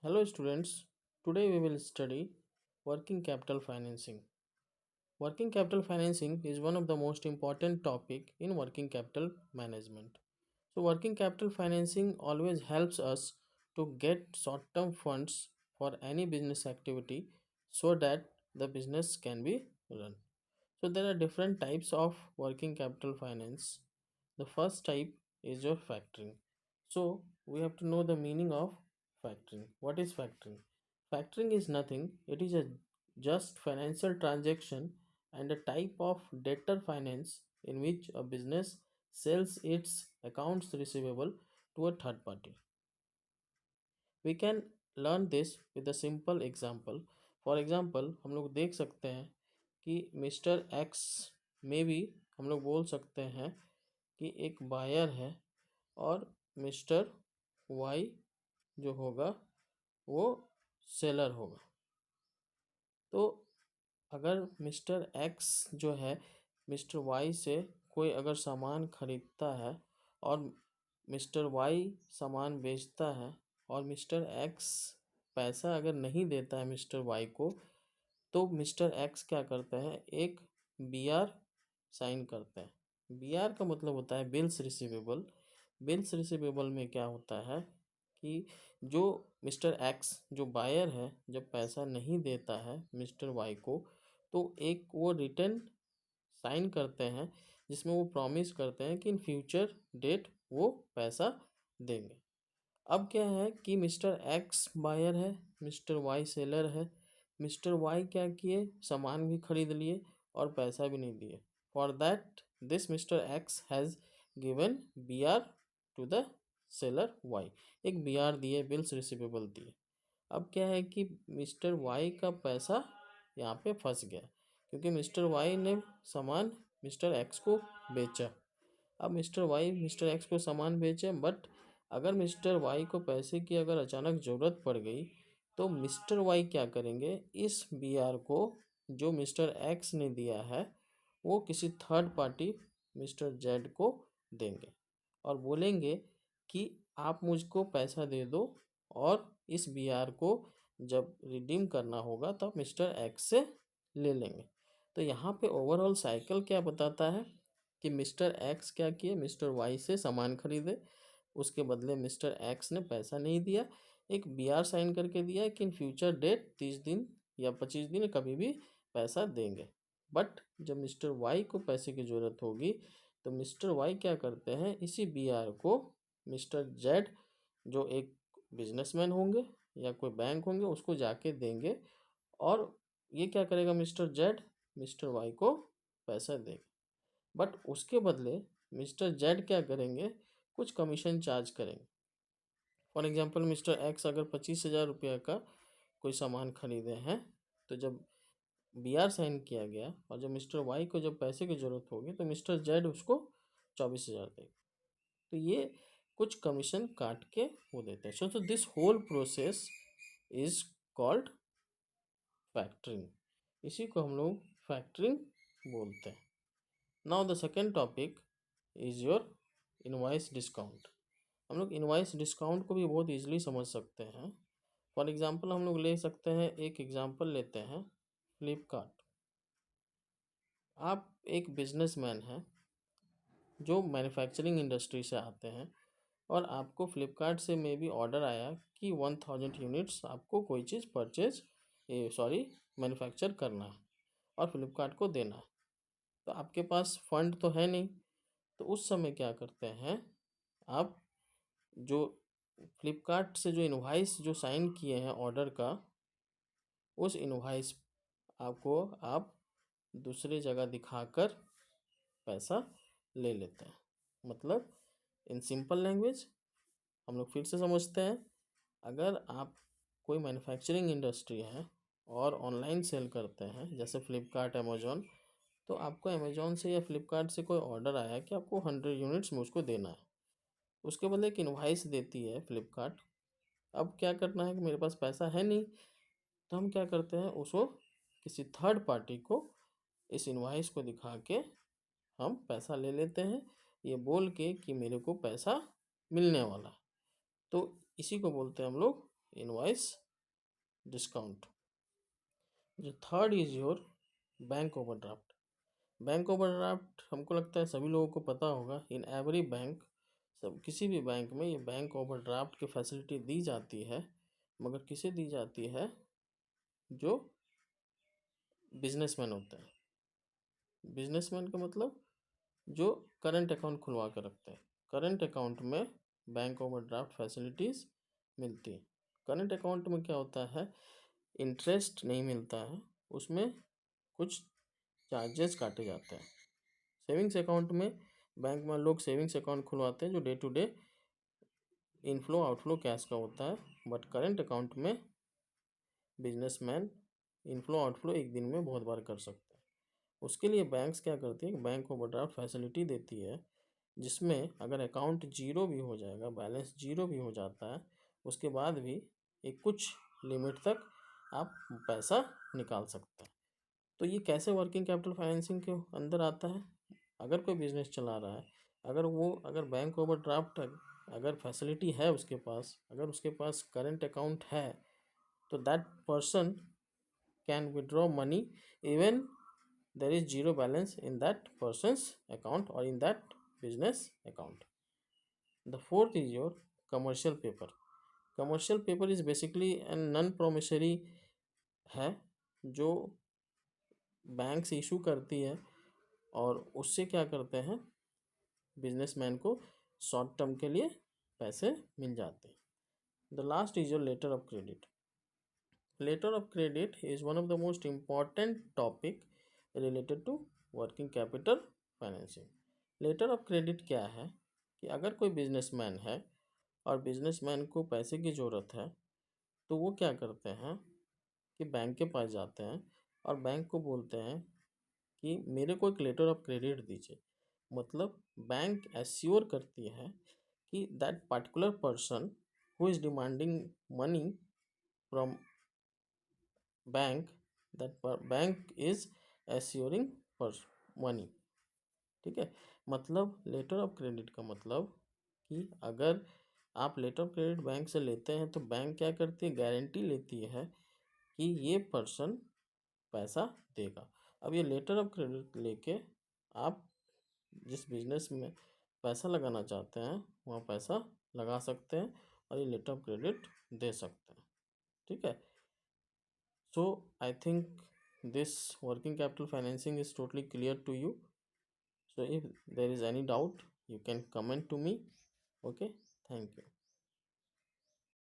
Hello students, today we will study working capital financing. Working capital financing is one of the most important topic in working capital management. So working capital financing always helps us to get short-term funds for any business activity so that the business can be run. So there are different types of working capital finance. The first type is your factoring. So we have to know the meaning of factoring. What is factoring? Factoring is nothing. It is a just financial transaction and a type of debtor finance in which a business sells its accounts receivable to a third party. We can learn this with a simple example. For example, हम लोग देख सकते हैं कि mister x में भी हम लोग बोल सकते हैं कि एक बायर है और मिस्टर वाई जो होगा वो सेलर होगा। तो अगर मिस्टर एक्स जो है मिस्टर वाई से कोई अगर सामान खरीदता है और मिस्टर वाई सामान बेचता है और मिस्टर एक्स पैसा अगर नहीं देता है मिस्टर वाई को, तो मिस्टर एक्स क्या करते हैं, एक बीआर साइन करते हैं। बीआर का मतलब होता है बिल्स रिसीवेबल। बिल्स रिसीवेबल में क्या होता है कि जो मिस्टर एक्स जो बायर है जब पैसा नहीं देता है मिस्टर वाई को, तो एक वो रिटर्न साइन करते हैं जिसमें वो प्रॉमिस करते हैं कि इन फ्यूचर डेट वो पैसा देंगे। अब क्या है कि मिस्टर एक्स बायर है, मिस्टर वाई सेलर है। मिस्टर वाई क्या किए, सामान भी खरीद लिए और पैसा भी नहीं दिए। For that this mister X has given B R to the seller Y. एक बी आर दिए, बिल्स रिसीवेबल दिए। अब क्या है कि मिस्टर वाई का पैसा यहाँ पे फंस गया क्योंकि मिस्टर वाई ने सामान मिस्टर एक्स को बेचा। अब मिस्टर वाई मिस्टर एक्स को सामान बेचे, बट अगर मिस्टर वाई को पैसे की अगर अचानक ज़रूरत पड़ गई तो मिस्टर वाई क्या करेंगे, इस बीआर को जो मिस्टर एक्स ने दिया है वो किसी थर्ड पार्टी मिस्टर जेड को देंगे और बोलेंगे कि आप मुझको पैसा दे दो और इस बीआर को जब रिडीम करना होगा तब मिस्टर एक्स से ले लेंगे। तो यहाँ पे ओवरऑल साइकिल क्या बताता है कि मिस्टर एक्स क्या किए, मिस्टर वाई से सामान खरीदे, उसके बदले मिस्टर एक्स ने पैसा नहीं दिया, एक बीआर साइन करके दिया कि इन फ्यूचर डेट 30 दिन या 25 दिन कभी भी पैसा देंगे। बट जब मिस्टर वाई को पैसे की ज़रूरत होगी तो मिस्टर वाई क्या करते हैं, इसी बीआर को मिस्टर जेड जो एक बिजनेसमैन होंगे या कोई बैंक होंगे उसको जाके देंगे और ये क्या करेगा, मिस्टर जेड मिस्टर वाई को पैसा देगा। बट उसके बदले मिस्टर जेड क्या करेंगे, कुछ कमीशन चार्ज करेंगे। फॉर एग्जांपल मिस्टर एक्स अगर 25,000 रुपये का कोई सामान खरीदे हैं, तो जब बीआर साइन किया गया और जब मिस्टर वाई को जब पैसे की ज़रूरत होगी तो मिस्टर जेड उसको 24,000 देगा। तो ये कुछ कमीशन काट के वो देते हैं। So this whole process is called factoring. इसी को हम लोग फैक्टरिंग बोलते हैं। Now the second topic is your invoice discount. हम लोग इनवॉइस डिस्काउंट को भी बहुत ईजिली समझ सकते हैं। फॉर एग्जांपल हम लोग ले सकते हैं, एक एग्जांपल लेते हैं फ्लिपकार्ट। आप एक बिजनेसमैन हैं जो मैन्युफैक्चरिंग इंडस्ट्री से आते हैं और आपको फ्लिपकार्ट से मे बी ऑर्डर आया कि 1000 यूनिट्स आपको कोई चीज़ मैन्युफैक्चर करना है और फ्लिपकार्ट को देना है। तो आपके पास फंड तो है नहीं, तो उस समय क्या करते हैं आप, जो फ्लिपकार्ट से जो इनवॉइस जो साइन किए हैं ऑर्डर का, उस इनवॉइस आपको आप दूसरे जगह दिखाकर पैसा ले लेते हैं। मतलब इन सिंपल लैंग्वेज हम लोग फिर से समझते हैं, अगर आप कोई मैन्युफैक्चरिंग इंडस्ट्री है और ऑनलाइन सेल करते हैं जैसे फ्लिपकार्ट अमेज़ॉन, तो आपको अमेज़ॉन से या फ्लिपकार्ट से कोई ऑर्डर आया कि आपको 100 यूनिट्स मुझको देना है, उसके बदले एक इनवॉइस देती है फ्लिपकार्ट। अब क्या करना है कि मेरे पास पैसा है नहीं, तो हम क्या करते हैं, उसको किसी थर्ड पार्टी को इस इनवॉइस को दिखा के हम पैसा ले लेते हैं, ये बोल के कि मेरे को पैसा मिलने वाला है। तो इसी को बोलते हैं हम लोग इनवॉइस डिस्काउंट। जो third is your bank overdraft. Bank overdraft हमको लगता है सभी लोगों को पता होगा। इन एवरी बैंक, सब किसी भी बैंक में ये बैंक ओवरड्राफ्ट की फैसिलिटी दी जाती है, मगर किसे दी जाती है? जो बिजनेसमैन होते हैं। बिजनेसमैन का मतलब जो करंट अकाउंट खुलवा कर रखते हैं। करंट अकाउंट में बैंक ओवरड्राफ्ट फैसिलिटीज़ मिलती है। करंट अकाउंट में क्या होता है? इंटरेस्ट नहीं मिलता है, उसमें कुछ चार्जेस काटे जाते हैं। सेविंग्स अकाउंट में बैंक में लोग सेविंग्स अकाउंट खुलवाते हैं जो day to day inflow outflow cash का होता है, बट करंट अकाउंट में बिजनेसमैन इनफ्लो आउटफ्लो एक दिन में बहुत बार कर सकते हैं। उसके लिए बैंक्स क्या करती है? बैंक ओवरड्राफ्ट फैसिलिटी देती है, जिसमें अगर अकाउंट जीरो भी हो जाएगा, बैलेंस जीरो भी हो जाता है, उसके बाद भी एक कुछ लिमिट तक आप पैसा निकाल सकते हैं। तो ये कैसे वर्किंग कैपिटल फाइनेंसिंग के अंदर आता है? अगर कोई बिजनेस चला रहा है, अगर बैंक ओवरड्राफ्ट अगर फैसिलिटी है उसके पास, अगर उसके पास करंट अकाउंट है, तो that person can withdraw money even there is zero balance in that person's account or in that business account. The fourth is your commercial paper. Commercial paper is basically a non promissory है, जो banks issue करती है, और उससे क्या करते हैं? Businessman को शॉर्ट टर्म के लिए पैसे मिल जाते हैं। The last is your letter of credit. Letter of credit is one of the most important topic related to working capital financing. Letter of credit क्या है? कि अगर कोई बिजनेसमैन है और बिजनेसमैन को पैसे की ज़रूरत है, तो वो क्या करते हैं कि बैंक के पास जाते हैं और बैंक को बोलते हैं कि मेरे को एक लेटर ऑफ क्रेडिट दीजिए। मतलब बैंक एश्योर करती है कि that particular person who is demanding money from bank, that bank is assuring पर मनी। ठीक है, मतलब लेटर ऑफ क्रेडिट का मतलब कि अगर आप लेटर ऑफ क्रेडिट बैंक से लेते हैं, तो बैंक क्या करती है? गारंटी लेती है कि ये पर्सन पैसा देगा। अब ये लेटर ऑफ क्रेडिट लेके आप जिस बिजनेस में पैसा लगाना चाहते हैं वहाँ पैसा लगा सकते हैं और ये लेटर ऑफ क्रेडिट दे सकते हैं। ठीक है, so I think this working capital financing is totally clear to you. So if there is any doubt, you can comment to me. Okay, thank you.